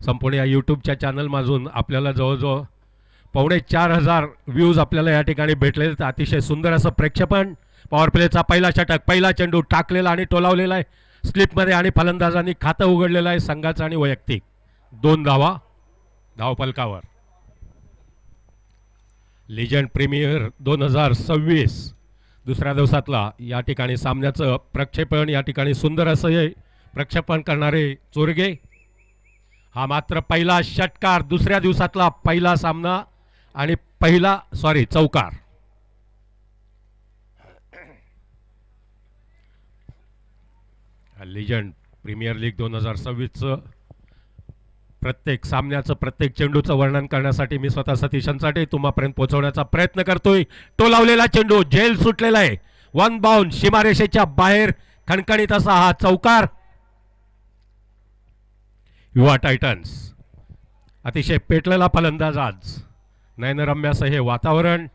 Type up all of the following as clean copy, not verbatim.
संपूर्ण या यूट्यूबच्या चॅनलमधून आपल्याला जवळजवळ 4,500 व्ह्यूज आपल्याला या ठिकाणी भेटले. अतिशय सुंदर असं प्रेक्षेपण. पॉवर प्लेचा पहिला षटक, पहिला चेंडू टाकलेला आणि टोलावलेला आहे स्लिपमध्ये आणि फलंदाजांनी खातं उघडलेलं आहे संघाचं आणि वैयक्तिक. 2 धावा धावफलकावर. लिजंड प्रीमियर 2026 दुसऱ्या दिवसातला या ठिकाणी सामन्याचं प्रक्षेपण या ठिकाणी सुंदर असं हे प्रक्षेपण करणारे चोरगे. हा मात्र पहिला षटकार, दुसऱ्या दिवसातला पहिला सामना आणि पहिला चौकार. लिजंड प्रीमियर लीग 2026चं प्रत्येक सामन्याचं प्रत्येक चेंडूचं वर्णन करण्यासाठी मी स्वतः सतीश अंचाटे तुम्हापर्यंत पोहोचवण्याचा प्रयत्न करतोय. टोलावलेला चेंडू झेल सुटलेला आहे. 1 बाउंड सीमारेषेच्या बाहेर खणखणीत असा हा चौकार. युवा टायटन्स अतिशय पेटलेला फलंदाज आज. नयनरम्य असं हे वातावरण.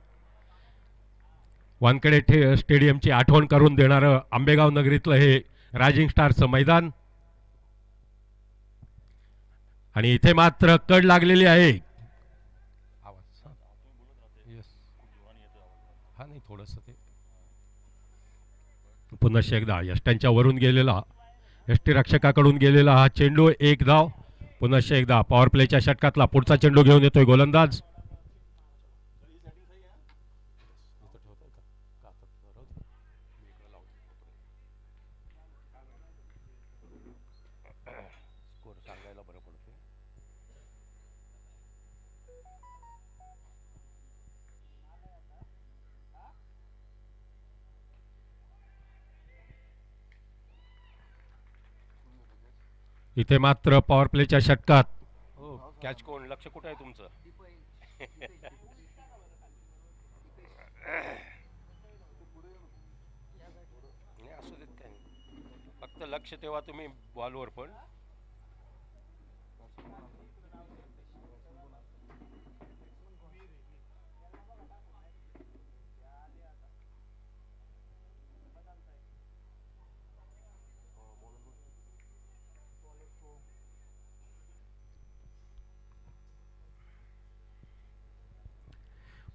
वानखेडे स्टेडियमची आठवण करून देणारं आंबेगाव नगरीतलं हे रायझिंग स्टारचं मैदान. आणि इथे मात्र कड लागलेली आहे. हा नाही थोडस ते पुन्हा एकदा यष्ट्यांच्या वरून गेलेला यष्टीरक्षकाकडून गेलेला हा चेंडू. 1 धाव. पुन्हा एकदा पॉवर प्लेच्या षटकातला पुढचा चेंडू घेऊन येतोय गोलंदाज. इथे मात्र पॉवर प्लेच्या षटकात कॅच कोण लक्ष कुठे आहे तुमचं? असू देत काय फक्त लक्ष तेव्हा तुम्ही बॉलवर. पण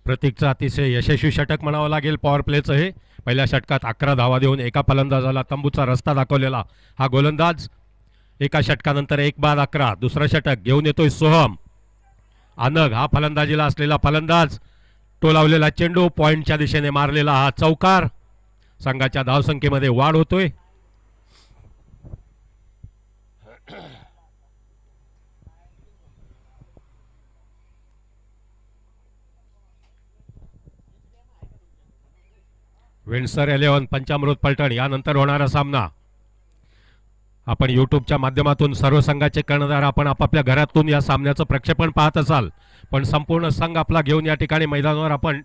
प्रतीकचं अतिशय यशस्वी षटक म्हणावं लागेल पॉवर प्लेचं हे. पहिल्या षटकात 11 धावा देऊन एका फलंदाजाला तंबूचा रस्ता दाखवलेला हा गोलंदाज. एका षटकानंतर 1 बाद 11. दुसरं षटक घेऊन येतोय सोहम आनग. हा फलंदाजीला असलेला फलंदाज. टोलावलेला चेंडू पॉइंटच्या दिशेने मारलेला हा चौकार. संघाच्या धावसंख्येमध्ये वाढ होतोय. विंडसर 11 पंचामृत पलटण यानंतर होणारा सामना. आपण यूट्यूबच्या माध्यमातून सर्व संघाचे कर्णधार आपण आपापल्या घरातून या सामन्याचं प्रक्षेपण पाहत असाल. पण संपूर्ण संघ आपला घेऊन या ठिकाणी मैदानावर आपण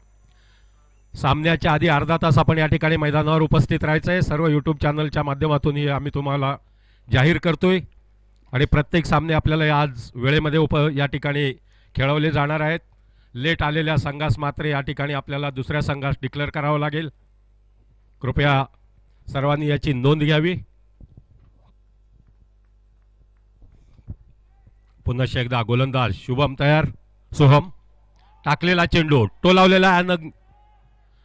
सामन्याच्या आधी अर्धा तास आपण या ठिकाणी मैदानावर उपस्थित राहायचं आहे. सर्व यूट्यूब चॅनलच्या माध्यमातून आम्ही तुम्हाला जाहीर करतोय. आणि प्रत्येक सामने आपल्याला आज वेळेमध्ये या ठिकाणी खेळवले जाणार आहेत. लेट आलेल्या संघास मात्र या ठिकाणी आपल्याला दुसऱ्या संघास डिक्लेअर करावं लागेल. कृपया सर्वांनी याची नोंद घ्यावी. पुन्हा एकदा गोलंदाज शुभम तयार. सोहम टाकलेला चेंडू टोलावलेला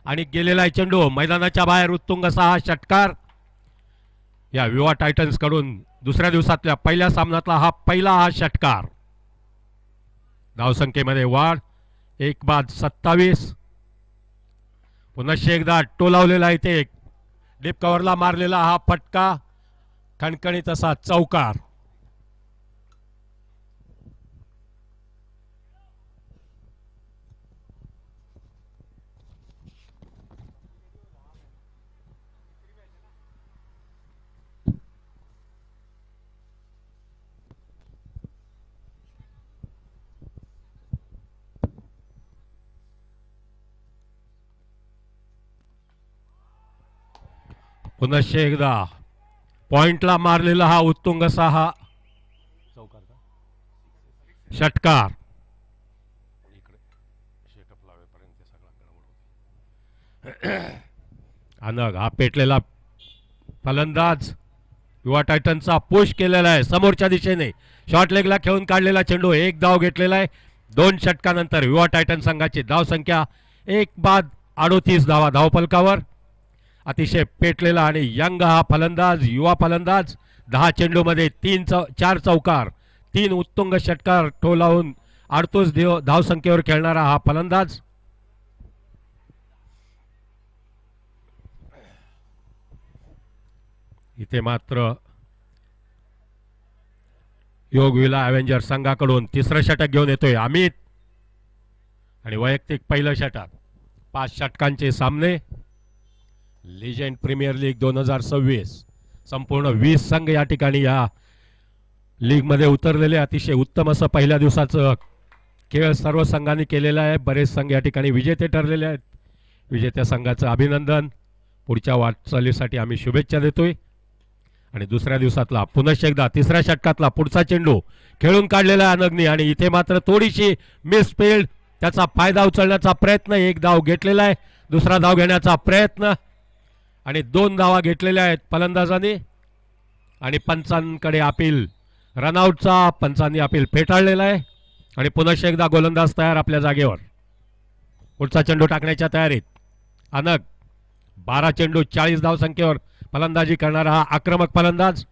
आणि गेलेला चेंडू मैदानाच्या बाहेर. उत्तुंग असा हा षटकार या युवा टायटन्स कडून. दुसऱ्या दिवसातल्या पहिल्या सामन्यातला हा पहिला षटकार. धावसंख्येमध्ये वाढ. 1 बाद 27. पुन्हा एकदा टोलावलेला इथे डीप कव्हरला मारलेला हा फटका. खणखणीत असा चौकार. पुन्हा एकदा पॉइंटला मारलेला हा उत्तुंग असा हा षटकार. अनग हा पेटलेला फलंदाज. युवा टायटनचा पुश केलेला आहे समोरच्या दिशेने. शॉर्ट लेगला खेळून काढलेला चेंडू, एक धाव घेतलेला आहे. 2 षटकानंतर युवा टायटन संघाची धाव संख्या 1 बाद 38 धावा धावफलकावर. अतिशय पेटलेला आणि यंग हा फलंदाज, युवा फलंदाज. 10 चेंडूमध्ये 4 चौकार, 3 उत्तुंग षटकार ठोलावून 38 धावसंख्येवर खेळणारा हा फलंदाज. इथे मात्र योगविला अवेंजर संघाकडून तिसरं षटक घेऊन येतोय अमित आणि वैयक्तिक पहिलं षटक. 5 षटकांचे सामने. Legend premier league 2026. संपूर्ण 20 संघ या ठिकाणी या लीग मध्ये उतरलेले. अतिशय उत्तम असं पहिल्या दिवसाचं खेळ सर्व संघांनी केलेला आहे. बरेच संघ या ठिकाणी विजेते ठरलेले आहेत. विजेत्या संघाचं अभिनंदन. पुढच्या वाटचालीसाठी आम्ही शुभेच्छा देतोय. आणि दुसऱ्या दिवसातला पुनश्च एकदा तिसऱ्या षटकातला पुढचा चेंडू खेळून काढलेला अनग्नी आणि इथे मात्र थोडीशी मिसफील्ड. त्याचा फायदा उचलण्याचा प्रयत्न. 1 धाव घेतलेला आहे. दुसरा धाव घेण्याचा प्रयत्न आणि 2 धावा घेतलेल्या आहेत फलंदाजांनी. आणि पंचांकडे अपील, रनआउटचा पंचांनी अपील फेटाळलेला आहे. आणि पुनश्च एकदा गोलंदाज तयार आपल्या जागेवर. पुढचा चेंडू टाकण्याच्या तयारीत अनग. 12 चेंडू 40 धाव संख्येवर फलंदाजी करणारा हा आक्रमक फलंदाज.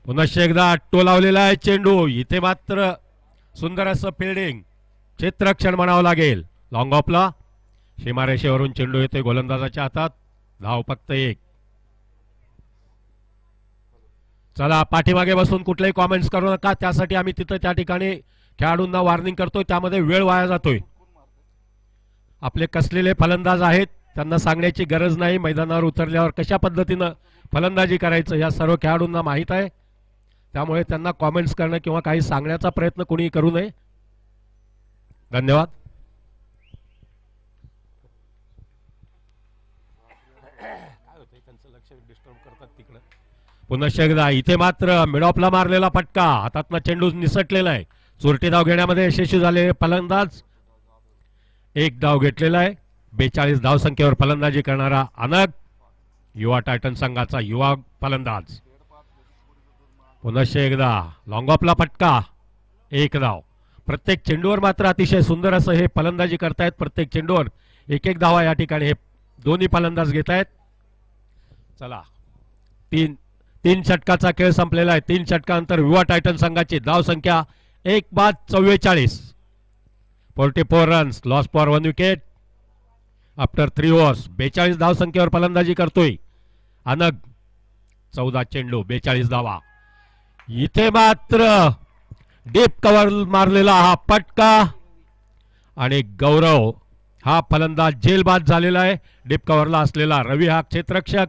पुनश्च एकदा टोलावलेला आहे चेंडू. इथे मात्र सुंदर असं फिल्डिंग, क्षेत्ररक्षण म्हणावं लागेल. लॉंग ऑफला सीमारेषेवरून चेंडू येतोय गोलंदाजाच्या हातात. धाव फक्त 1. चला पाठीमागे बसून कुठलेही कॉमेंट्स करू नका. त्यासाठी आम्ही तिथं त्या ठिकाणी खेळाडूंना वॉर्निंग करतोय. त्यामध्ये वेळ वाया जातोय. आपले कसलेले फलंदाज आहेत त्यांना सांगण्याची गरज नाही. मैदानावर उतरल्यावर कशा पद्धतीनं फलंदाजी करायचं या सर्व खेळाडूंना माहीत आहे. त्यामुळे त्यांना कॉमेंट्स करणं किंवा काही सांगण्याचा प्रयत्न कोणी करू नये. धन्यवाद. पुनश्च एकदा इथे मात्र मिडऑफला मारलेला फटका. हातातला चेंडू निसटलेला आहे. चोरटी धाव घेण्यामध्ये यशस्वी झाले फलंदाज. 1 धाव घेतलेला आहे. 42 धाव संख्येवर फलंदाजी करणारा अनग, युवा टायटन संघाचा युवा फलंदाज. पुनश्च एकदा लॉंग ऑफला फटका. 1 धाव. प्रत्येक चेंडूवर मात्र अतिशय सुंदर असं हे फलंदाजी करतायत. प्रत्येक चेंडूवर 1-1 धावा या ठिकाणी हे दोन्ही फलंदाज घेत आहेत. चला 3 षटकाचा खेळ संपलेला आहे. 3 षटकानंतर युवा टायटन संघाची धाव संख्या 1 बाद 44. 44 runs, loss for 1 wicket after 3 overs. 42 धाव संख्येवर फलंदाजी करतोय अनग. 14 चेंडू 42 धावा. इथे मात्र डीप कव्हर मारलेला हा फटका आणि गौरव हा फलंदाज जेलबाद झालेला आहे. डीप कव्हरला असलेला रवी हा क्षेत्ररक्षक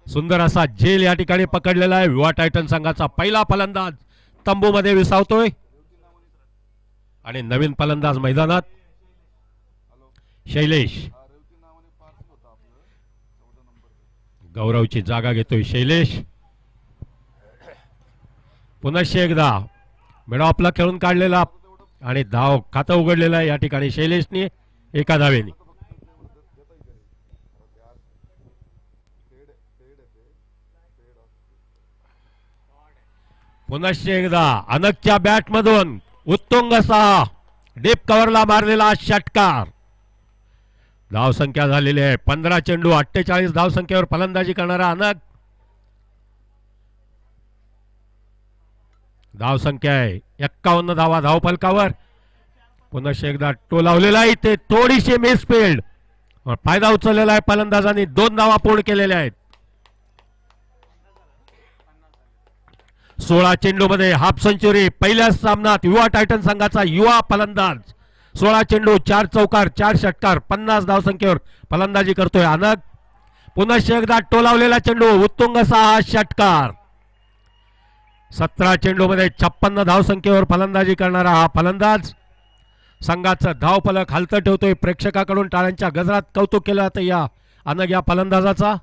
सुंदर असा झेल या ठिकाणी पकडलेला आहे. युवा टायटन संघाचा पहिला फलंदाज तंबूमध्ये विसावतोय आणि नवीन फलंदाज मैदानात शैलेश. गौरवची जागा घेतोय शैलेश. पुनश्च एकदा मिडऑफला खेळून काढलेला आणि धाव खातं उघडलेलं आहे या ठिकाणी शैलेशने 1 धावेने. पुनश्च एकदा अनगच्या बॅटमधून उत्तुंग असा डीप कव्हरला मारलेला षटकार. धाव संख्या झालेली आहे 15 चेंडू 48 धाव संख्येवर फलंदाजी करणारा अनग. धाव संख्या आहे 51 धावा धावफलकावर. पुनश्च एकदा टोलावलेला आहे. इथे थोडीशी मिसफील्ड. फायदा उचललेला आहे फलंदाजांनी. 2 धावा पूर्ण केलेल्या आहेत. 16 चेंडू मध्ये हाफ सेंचुरी. पहिल्याच सामन्यात युवा टायटन संघाचा युवा फलंदाज. 16 चेंडू 4 चौकार 4 षटकार 50 धाव संख्येवर फलंदाजी करतोय अनग. पुनश्च एकदा टोलावलेला चेंडू उत्तुंग असा हा षटकार. 17 चेंडू मध्ये 56 धाव संख्येवर फलंदाजी करणारा हा फलंदाज संघाचं धावफलक हलतं ठेवतोय. प्रेक्षकाकडून टाळ्यांच्या गजरात कौतुक केलं जातं या अनग या फलंदाजाचा.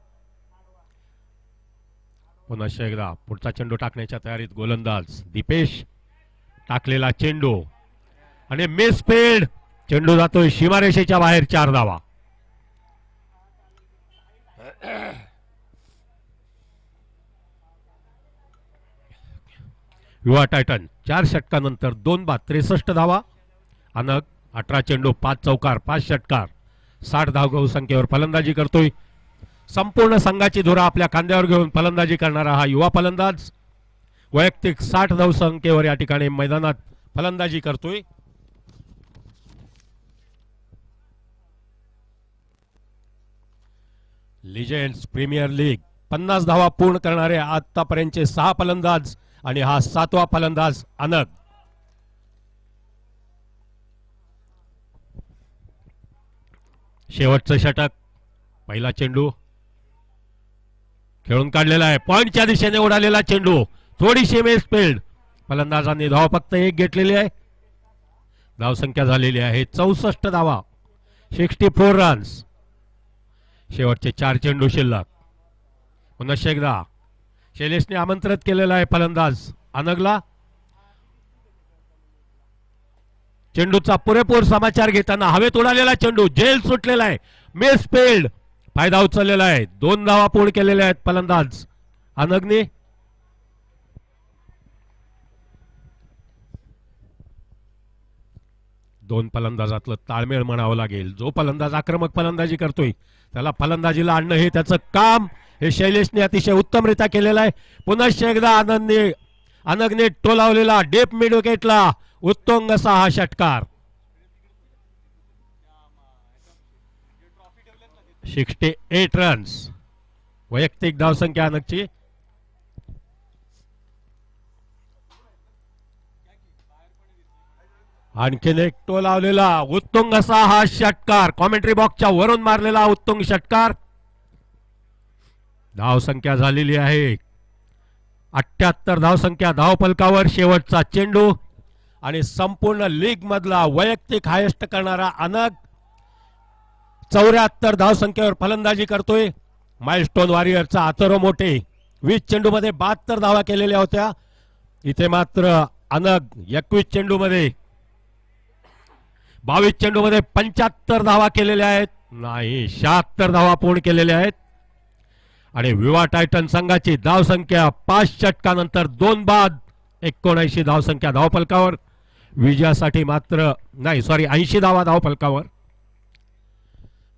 पुनश्च एकदा पुढचा चेंडू टाकण्याच्या तयारीत गोलंदाज दीपेश. टाकलेला चेंडू आणि मिसफील्ड. चेंडू जातोय सीमारेषेच्या बाहेर. 4 धावा. युवा टायटन 4 षटकानंतर 2 बाद 63 धावा. अनग 18 चेंडू 5 चौकार 5 षटकार 60 धाव संख्येवर फलंदाजी करतोय. संपूर्ण संघाची धुरा आपल्या खांद्यावर घेऊन फलंदाजी करणारा हा युवा फलंदाज वैयक्तिक 60 धाव संख्येवर या ठिकाणी मैदानात फलंदाजी करतोय. लिजेंड्स प्रीमियर लीग 50 धावा पूर्ण करणारे आतापर्यंतचे 6 फलंदाज आणि हा 7वा फलंदाज अनग. शेवटचं षटक. पहिला चेंडू खेळून काढलेला आहे. पॉइंटच्या दिशेने उडालेला चेंडू थोडीशी मिस फील्ड. फलंदाजांनी धाव फक्त 1 घेतलेली आहे. धावसंख्या झालेली आहे 64 धावा 64 रन्स. शेवटचे 4 चेंडू शिल्लक. पुन्हा एकदा शैलेशने आमंत्रित केलेला आहे फलंदाज अनगला. चेंडूचा पुरेपूर समाचार घेताना हवेत उडालेला चेंडू झेल सुटलेला आहे. Miss field. फायदा उचललेला आहे. 2 धावा पूर्ण केलेल्या आहेत फलंदाज अनगने. दोन फलंदाजातलं ताळमेळ म्हणावं लागेल. जो फलंदाज आक्रमक फलंदाजी करतोय त्याला फलंदाजीला आणणं हे त्याचं काम. हे शैलेशने अतिशय उत्तमरित्या केलेलं आहे. पुन्हा एकदा अनगने टोलावलेला डेप मिड विकेटला उत्तुंग असा हा षटकार. 68 रन्स वैयक्तिक धावसंख्या अनगची. आणखीन एक टोलावलेला उत्तुंग असा हा षटकार. कॉमेंट्री बॉक्सच्या वरून मारलेला उत्तुंग षटकार. धावसंख्या झालेली आहे 78 धावसंख्या धावफलकावर. शेवटचा चेंडू आणि संपूर्ण लीग मधला वैयक्तिक हायेस्ट करणारा अनग 74 धावसंख्येवर फलंदाजी करतोय. माइलस्टोन वॉरियरचा अथर्व मोठे 20 चेंडूमध्ये 72 धावा केलेल्या होत्या. इथे मात्र अनग 21 चेंडूमध्ये 22 चेंडूमध्ये 75 धावा केलेल्या आहेत. नाही 76 धावा पूर्ण केलेल्या आहेत. आणि विवा टायटन संघाची धावसंख्या 5 षटकानंतर 2 बाद 79 धावसंख्या धावफलकावर. विजयासाठी मात्र नाही 80 धावा धावफलकावर.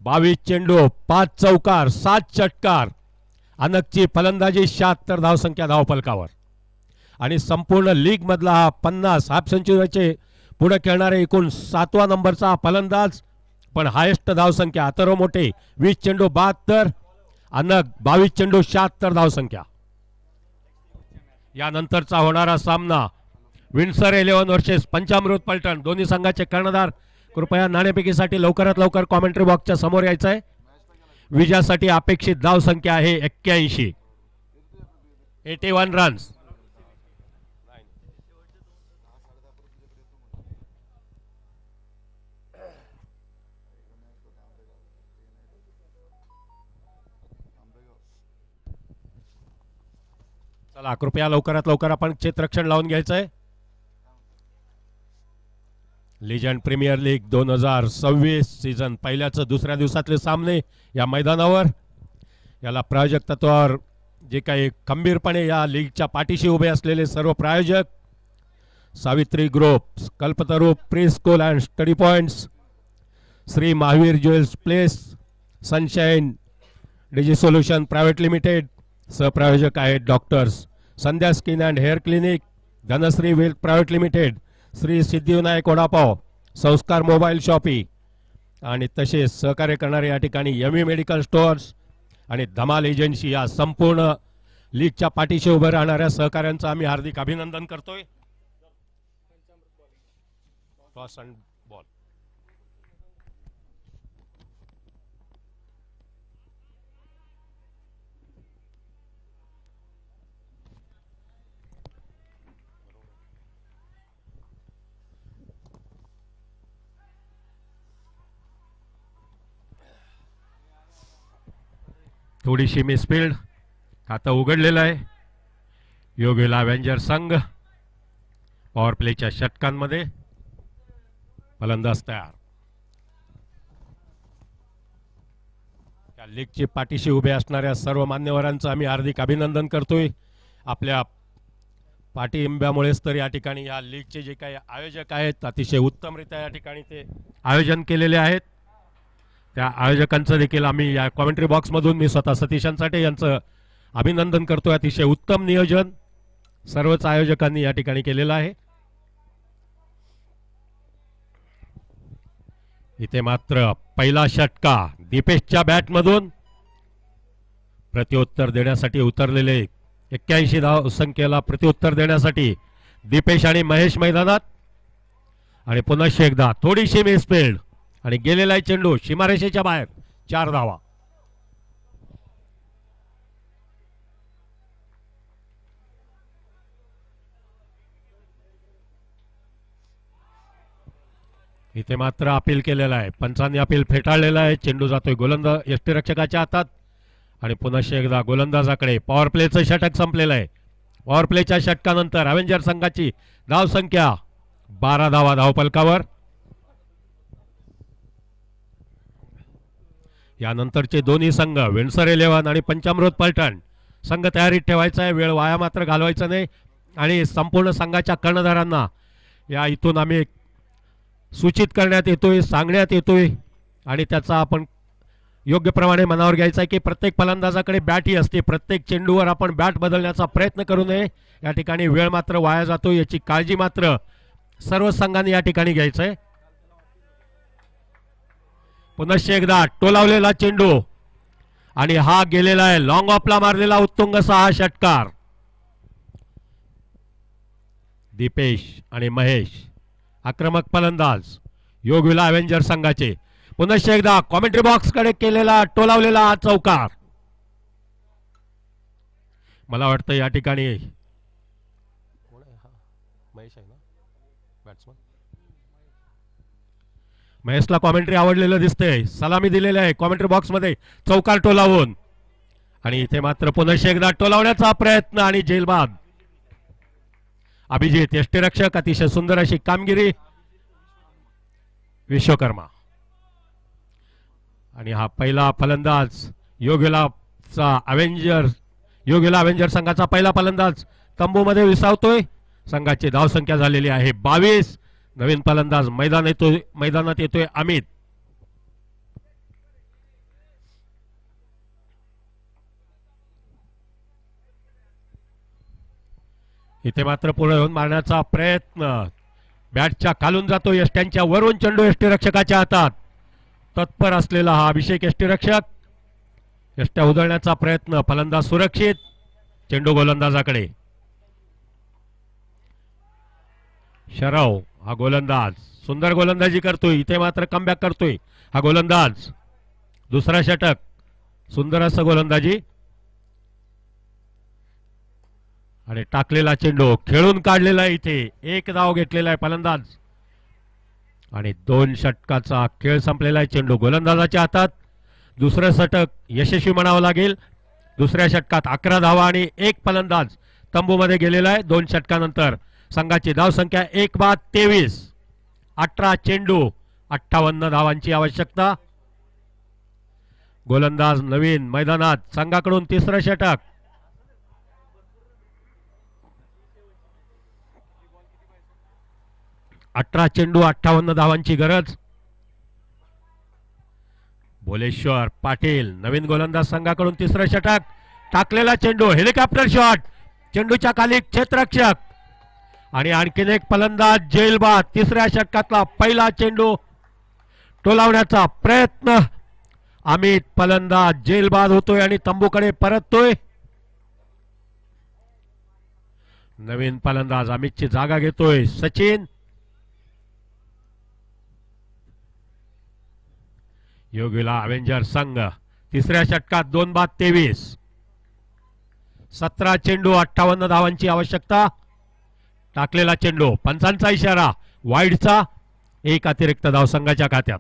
22 चेंडू 5 चौकार 7 षटकार. अनगची फलंदाजी 76 धावसंख्या धावफलकावर. आणि संपूर्ण लीग मधला हा 50 हाफ सेंचुरीचे पुढे खेळणारे एकूण 7वा नंबरचा फलंदाज. पण हायेस्ट धावसंख्या अथर्व मोठे 20 चेंडू 72. अनग 22 चेंडू 76 धावसंख्या. यानंतरचा होणारा सामना विंडसर 11 वर्सेस पंचामृत पलटण. दोन्ही संघाचे कर्णधार कृपया नाणेफेकीसाठी लवकरात लवकर कॉमेंट्री बॉक्सच्या समोर यायचं आहे. विजयासाठी अपेक्षित धावसंख्या आहे 81 81 रन्स. चला कृपया लवकरात लवकर आपण क्षेत्ररक्षण लावून घ्यायचंय. लिजंड प्रीमियर लीग 2026 सीझन पहिल्याच दुसऱ्या दिवसातले सामने या मैदानावर. याला प्रायोजक तत्वावर जे काही खंबीरपणे या लीगच्या पाठीशी उभे असलेले सर्व प्रायोजक Savitri group, Kalpataru pre school and study points, Shri Mahavir jewels place, sunshine digi solution private limited. सहप्रायोजक आहेत doctors Sandhya skin and hair clinic, Dhanashree wealth private limited, Shri Siddhivinayak vada pav, Sanskar mobile shoppe. आणि तसेच सहकार्य करणारे या ठिकाणी यमी मेडिकल स्टोअर्स आणि धमाल एजन्सी. या संपूर्ण लीगच्या पाठीशी उभे राहणाऱ्या सहकाऱ्यांचं आम्ही हार्दिक अभिनंदन करतोय. Toss and ball. थोडीशी मिसफील्ड. खातं उघडलेलं आहे योगेला अवेंजर संघ. पॉवर प्लेच्या षटकांमध्ये फलंदाज तयार. या लीगची पाठीशी उभे असणाऱ्या सर्व मान्यवरांचं आम्ही हार्दिक अभिनंदन करतोय. आपल्या पाठिंब्यामुळेच तर या ठिकाणी या लीगचे जे काही आयोजक आहेत अतिशय उत्तमरित्या या ठिकाणी ते आयोजन केलेले आहेत. त्या आयोजकांचं देखील आम्ही या कॉमेंट्री बॉक्समधून मी स्वतः सतीशांत साठे यांचं अभिनंदन करतोय. अतिशय उत्तम नियोजन सर्वच आयोजकांनी या ठिकाणी केलेलं आहे. इथे मात्र पहिला षटका दीपेशच्या बॅटमधून प्रत्युत्तर देण्यासाठी उतरलेले 81 धाव संख्येला प्रत्युत्तर देण्यासाठी दीपेश आणि महेश मैदानात. आणि पुन्हा एकदा थोडीशी मिसफील्ड आणि गेलेला चेंडू सीमारेषेच्या बाहेर 4 धावा. इथे मात्र अपील केलेलं आहे. पंचांनी अपील फेटाळलेलं आहे. चेंडू जातोय गोलंदाज यष्टीरक्षकाच्या हातात आणि पुन्हा एकदा गोलंदाजाकडे. पॉवर प्लेचं षटक संपलेलं आहे. पॉवर प्लेच्या षटकानंतर अवेंजर संघाची धाव संख्या 12 धावा धावफलकावर. यानंतरचे दोन्ही संघ विंडसर 11 आणि पंचामृत पलटण संघ तयारीत ठेवायचा आहे. वेळ वाया मात्र घालवायचा नाही. आणि संपूर्ण संघाच्या कर्णधारांना या इथून आम्ही सूचित करण्यात येतोय, सांगण्यात येतोय आणि त्याचा आपण योग्य प्रमाणे मनावर घ्यायचा आहे की प्रत्येक फलंदाजाकडे बॅट ही असते. प्रत्येक चेंडूवर आपण बॅट बदलण्याचा प्रयत्न करू नये. या ठिकाणी वेळ मात्र वाया जातो याची काळजी मात्र सर्व संघांनी या ठिकाणी घ्यायचं आहे. पुन्हा एकदा टोलावलेला चेंडू आणि हा गेलेला आहे लॉंग ऑफला मारलेला उत्तुंग असा हा षटकार. दीपेश आणि महेश आक्रमक फलंदाज योगविला अवेंजर संघाचे. पुन्हा एकदा कॉमेंट्री बॉक्स कडे केलेला टोलावलेला हा चौकार. मला वाटतं या ठिकाणी महेश आहे ना बॅट्समन. महेशला कॉमेंट्री आवडलेलं दिसतंय. सलामी दिलेली आहे कॉमेंट्री बॉक्स मध्ये चौकार टोलावून. आणि इथे मात्र पुन्हा एकदा टोलावण्याचा प्रयत्न आणि जेलबाद. अभिजित यष्टीरक्षक अतिशय सुंदर अशी कामगिरी. विश्वकर्मा आणि हा पहिला फलंदाज योगेलाचा योगेला अवेंजर संघाचा पहिला फलंदाज तंबूमध्ये विसावतोय. संघाची धावसंख्या झालेली आहे 22. नवीन फलंदाज मैदानात येतोय अमित. इथे मात्र पुढे येऊन मारण्याचा प्रयत्न. बॅटच्या खालून जातो यष्ट्यांच्या वरून चेंडू यष्टीरक्षकाच्या हातात. तत्पर असलेला हा अभिषेक यष्टीरक्षक. यष्ट्या उधळण्याचा प्रयत्न. फलंदाज सुरक्षित. चेंडू गोलंदाजाकडे. शरव हा गोलंदाज सुंदर गोलंदाजी करतोय. इथे मात्र कमबॅक करतोय हा गोलंदाज. दुसरा षटक सुंदर असं गोलंदाजी आणि टाकलेला चेंडू खेळून काढलेला आहे. इथे एक धाव घेतलेला आहे फलंदाज आणि 2 षटकाचा खेळ संपलेला आहे. चेंडू गोलंदाजाच्या हातात. दुसरं षटक यशस्वी म्हणावं लागेल. दुसऱ्या षटकात 11 धावा आणि एक फलंदाज तंबूमध्ये गेलेला आहे. 2 षटकानंतर संघाची धावसंख्या 1-23. 18 चेंडू 58 धावांची आवश्यकता. गोलंदाज नवीन मैदानात. संघाकडून तिसरं षटक. 18 चेंडू 58 धावांची गरज. भोलेश्वर पाटील नवीन गोलंदाज संघाकडून तिसरं षटक. टाकलेला चेंडू हेलिकॉप्टर शॉट. चेंडूच्या खाली क्षेत्ररक्षक आणि आणखीन एक फलंदाज जेलबाद. तिसऱ्या षटकातला पहिला चेंडू टोलावण्याचा प्रयत्न. अमित फलंदाज जेलबाद होतोय आणि तंबूकडे परततोय. नवीन फलंदाज अमितची जागा घेतोय सचिन. योगीला अवेंजर संघ तिसऱ्या षटकात 2-23. 17 चेंडू 58 धावांची आवश्यकता. टाकलेला चेंडू. पंचांचा इशारा वाईडचा. एक अतिरिक्त धाव संघाच्या खात्यात.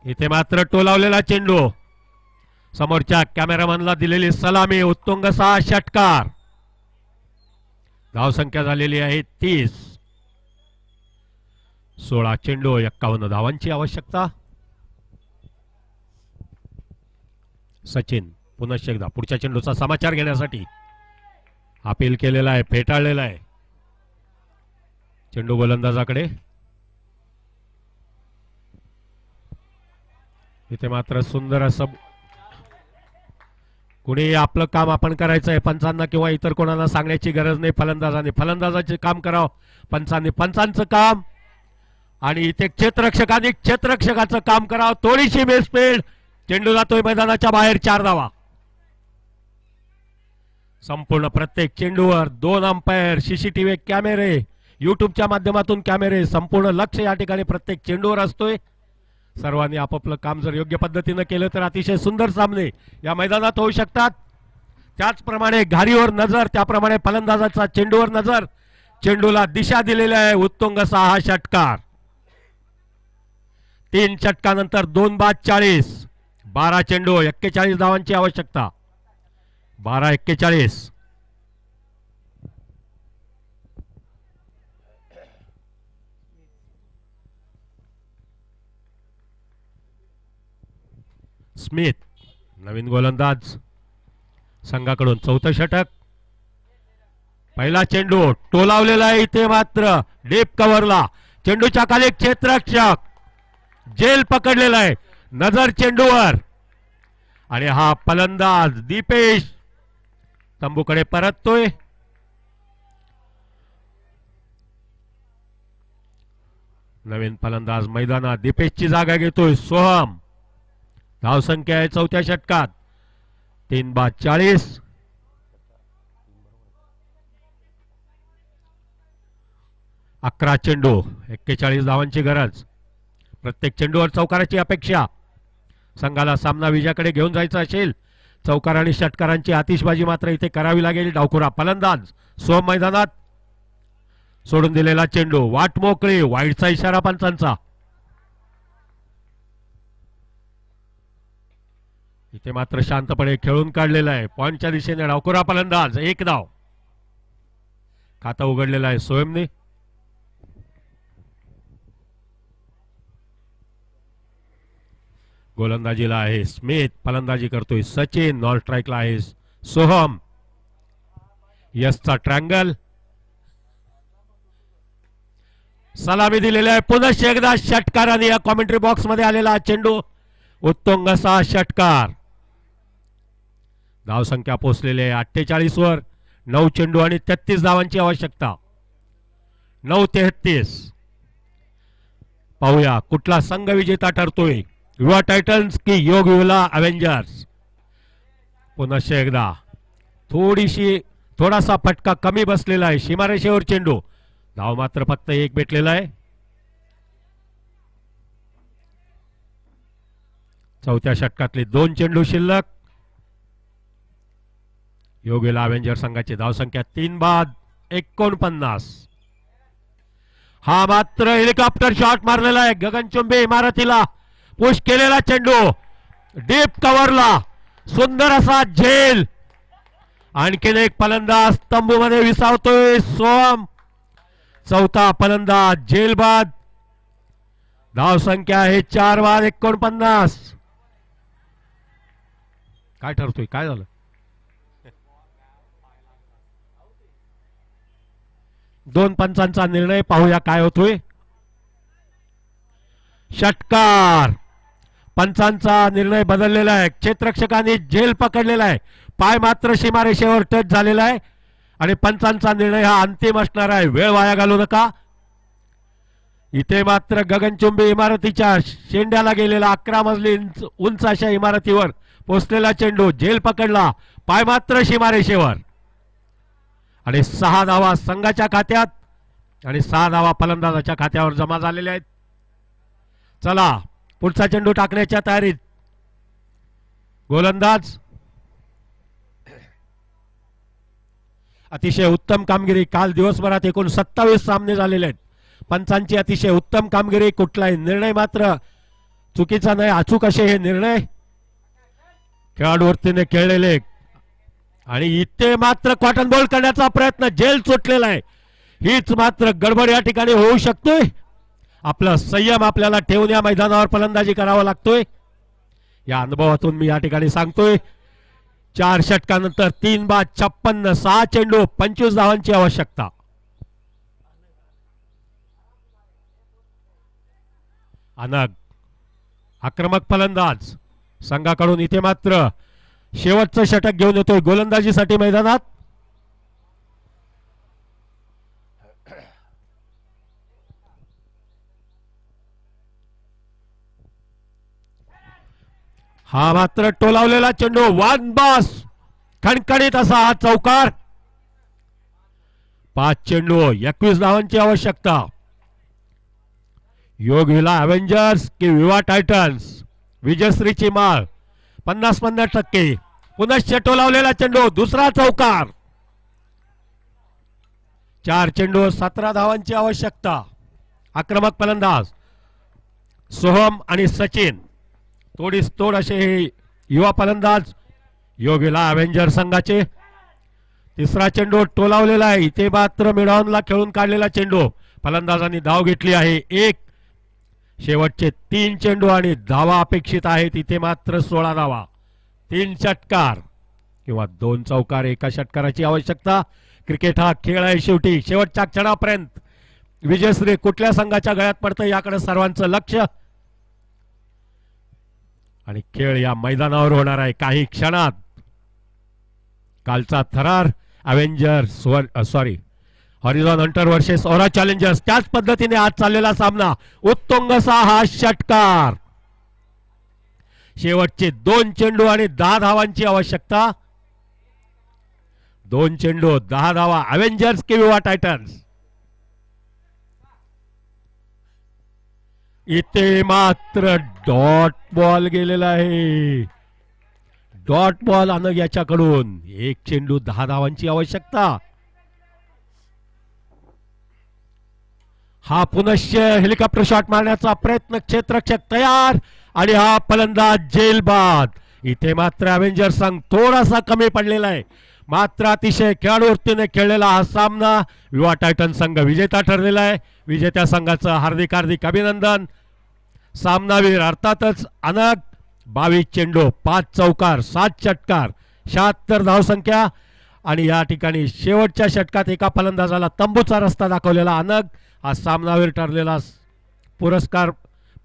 इथे मात्र टोलावलेला चेंडू. समोरच्या कॅमेरामॅनला दिलेली सलामी. उत्तुंग असा षटकार. धावसंख्या झालेली आहे 30. 16 चेंडू 51 धावांची आवश्यकता. सचिन पुन्हा एकदा पुढच्या चेंडूचा समाचार घेण्यासाठी अपील केलेला आहे, फेटाळलेला आहे. चेंडू गोलंदाजाकडे. इथे मात्र सुंदर असं कुणी आपलं काम आपण करायचं आहे. पंचांना किंवा इतर कोणाला सांगण्याची गरज नाही. फलंदाजाचे काम करावं. पंचांचं काम. आणि इथे क्षेत्ररक्षकाचं काम करावं. थोडीशी बेस्पीड. चेंडू जातोय मैदानाच्या बाहेर. 4 धावा. संपूर्ण प्रत्येक चेंडूवर 2 अंपायर, सीसीटीव्ही कॅमेरे, युट्यूबच्या माध्यमातून कॅमेरे, संपूर्ण लक्ष या ठिकाणी प्रत्येक चेंडूवर असतोय. सर्वांनी आपापलं काम जर योग्य पद्धतीनं केलं तर अतिशय सुंदर सामने या मैदानात होऊ शकतात. त्याचप्रमाणे घारीवर नजर, त्याप्रमाणे फलंदाजाचा चेंडूवर नजर. चेंडूला दिशा दिलेली आहे. उत्तुंग असा हा षटकार. 3 षटकानंतर 2 बाद 40. 12 चेंडू 41 धावांची आवश्यकता. 12-41. स्मिथ नवीन गोलंदाज संघाकडून. 4थं षटक. पहिला चेंडू टोलावलेला आहे. इथे मात्र डीप कव्हरला. चेंडूच्या खाली क्षेत्ररक्षक जेल पकडलेला आहे. नजर चेंडूवर. आणि हा फलंदाज दीपेश तंबूकडे परततोय. नवीन फलंदाज मैदानात दीपेशची जागा घेतोय. सोहम. धावसंख्या आहे 4थ्या षटकात 3 बाद 40. अकरा चेंडू 41 धावांची गरज. प्रत्येक चेंडूवर चौकाराची अपेक्षा. संघाला सामना विजयाकडे घेऊन जायचा असेल चौकार आणि षटकारांची आतिषबाजी मात्र इथे करावी लागेल. डावखुरा फलंदाज सोम मैदानात. सोडून दिलेला चेंडू वाट मोकळी. वाईडचा इशारा पंचांचा. इथे मात्र शांतपणे खेळून काढलेला आहे. पॉइंटच्या दिशेने डावखुरा फलंदाज. 1 धाव. खाता उघडलेला आहे सोयमने. गोलंदाजीला आहे स्मिथ. फलंदाजी करतोय सचिन. नॉन स्ट्राईकला आहे सोहम. यसचा ट्रँगल. सलामी दिलेली आहे. पुन्हा एकदा षटकाराने या कॉमेंट्री बॉक्स मध्ये आलेला चेंडू. उत्तुंग असा षटकार. धावसंख्या पोहोचलेली आहे 48 वर. 9 चेंडू आणि 33 धावांची आवश्यकता. 9-33. पाहूया कुठला संघ विजेता ठरतोय. युवा टायटन्स की योग युवा अवेंजर्स. पुन्हा एकदा थोडासा फटका कमी बसलेला आहे. सीमारेषेवर चेंडू. धाव मात्र फक्त 1 भेटलेला आहे. 4थ्या षटकातले 2 चेंडू शिल्लक. योगेला अवेंजर संघाची धावसंख्या 3 बाद 49. हा मात्र हेलिकॉप्टर शॉट मारलेला आहे. गगनचुंबी इमारतीला पुश केलेला चेंडू डीप कव्हरला. सुंदर असा झेल. आणखीन एक फलंदाज तंबूमध्ये विसावतोय सोम. 4था फलंदाज झेल बाद. धावसंख्या आहे 4 बाद 49. काय ठरतोय. काय झालं. दोन पंचांचा निर्णय. पाहूया काय होतोय. षटकार. पंचांचा निर्णय बदललेला आहे. क्षेत्ररक्षकांनी झेल पकडलेला आहे. पाय मात्र सीमारेषेवर टच झालेला आहे. आणि पंचांचा निर्णय हा अंतिम असणार आहे. वेळ वाया घालू नका. इथे मात्र गगनचुंबी इमारतीच्या शेंड्याला गेलेला 11 मजली उंच अशा इमारतीवर पोचलेला चेंडू. झेल पकडला. पाय मात्र सीमारेषेवर. आणि 6 धावा संघाच्या खात्यात आणि 6 धावा फलंदाजाच्या खात्यावर जमा झालेल्या आहेत. चला पुढचा चेंडू टाकण्याच्या तयारीत गोलंदाज. अतिशय उत्तम कामगिरी. काल दिवसभरात एकूण 27 सामने झालेले आहेत. पंचांची अतिशय उत्तम कामगिरी. कुठलाही निर्णय मात्र चुकीचा नाही. अचूक असे हे निर्णय खेळाडूवरतीने खेळलेले. आणि इथे मात्र कॉटन बॉल करण्याचा प्रयत्न. झेल सुटलेला आहे. हीच मात्र गडबड या ठिकाणी होऊ शकतोय. आपलं संयम आपल्याला ठेवून या मैदानावर फलंदाजी करावा लागतोय. या अनुभवातून मी या ठिकाणी सांगतोय 4 षटकानंतर 3/56, 6 चेंडू 25 धावांची आवश्यकता. अनग आक्रमक फलंदाज संघाकडून इथे मात्र शेवटचं षटक घेऊन येतोय गोलंदाजीसाठी मैदानात. हा मात्र टोलावलेला चेंडू, वन बॉस, खणखणीत असा हा चौकार. 5 चेंडू 21 धावांची आवश्यकता. योग विला अव्हेंजर्स की विवा टायटन्स, विजयश्रीची माळ 50-50%. पुनश्च टोलावलेला चेंडू, दुसरा चौकार. 4 चेंडू 17 धावांची आवश्यकता. आक्रमक फलंदाज सोहम आणि सचिन, तोडीस तोड असे हे युवा फलंदाज योगीला अव्हेंजर संघाचे. तिसरा चेंडू टोलावलेला आहे. इथे मात्र मिडॉनला खेळून काढलेला चेंडू, फलंदाजांनी धाव घेतली आहे 1. शेवटचे 3 चेंडू आणि धावा अपेक्षित आहेत इथे मात्र 16 धावा. 3 षटकार किंवा 2 चौकार, एका षटकाराची आवश्यकता. क्रिकेट हा खेळ आहे शेवटी. शेवटच्या क्षणापर्यंत विजयश्री कुठल्या संघाच्या गळ्यात पडतं याकडे सर्वांचं लक्ष. आणि खेळ या मैदानावर होणार आहे काही क्षणात. कालचा थरार अव्हेंजर्स हॉरिझॉन हंटर वर्सेस ओरा चॅलेंजर्स, त्याच पद्धतीने आज चाललेला सामना. उत्तुंग असा हा षटकार. शेवटचे 2 चेंडू आणि 10 धावांची आवश्यकता. 2 चेंडू 10 धावा. अव्हेंजर्स की विवा टायटन्स. इथे मात्र डॉट बॉल गेलेला आहे. डॉट बॉल अनग याच्याकडून. 1 चेंडू 10 धावांची आवश्यकता. हा पुनश्च हेलिकॉप्टर शॉट मारण्याचा प्रयत्न, क्षेत्ररक्षक तयार आणि हा फलंदाज जेलबाद. इथे मात्र अव्हेंजर संघ थोडासा कमी पडलेला आहे. मात्र अतिशय खेळाडूवृत्तीने खेळलेला हा सामना. विवा टायटन संघ विजेता ठरलेला आहे. विजेत्या संघाचं हार्दिक हार्दिक अभिनंदन. सामनावीर अर्थातच अनग. 22 चेंडू 5 चौकार 7 षटकार 76 धावसंख्या. आणि या ठिकाणी शेवटच्या षटकात एका फलंदाजाला तंबूचा रस्ता दाखवलेला अनग हा सामनावीर ठरलेला पुरस्कार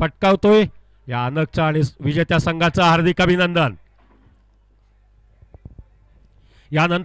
पटकावतोय. या अनगचा आणि विजेत्या संघाचं हार्दिक अभिनंदन. यानंतर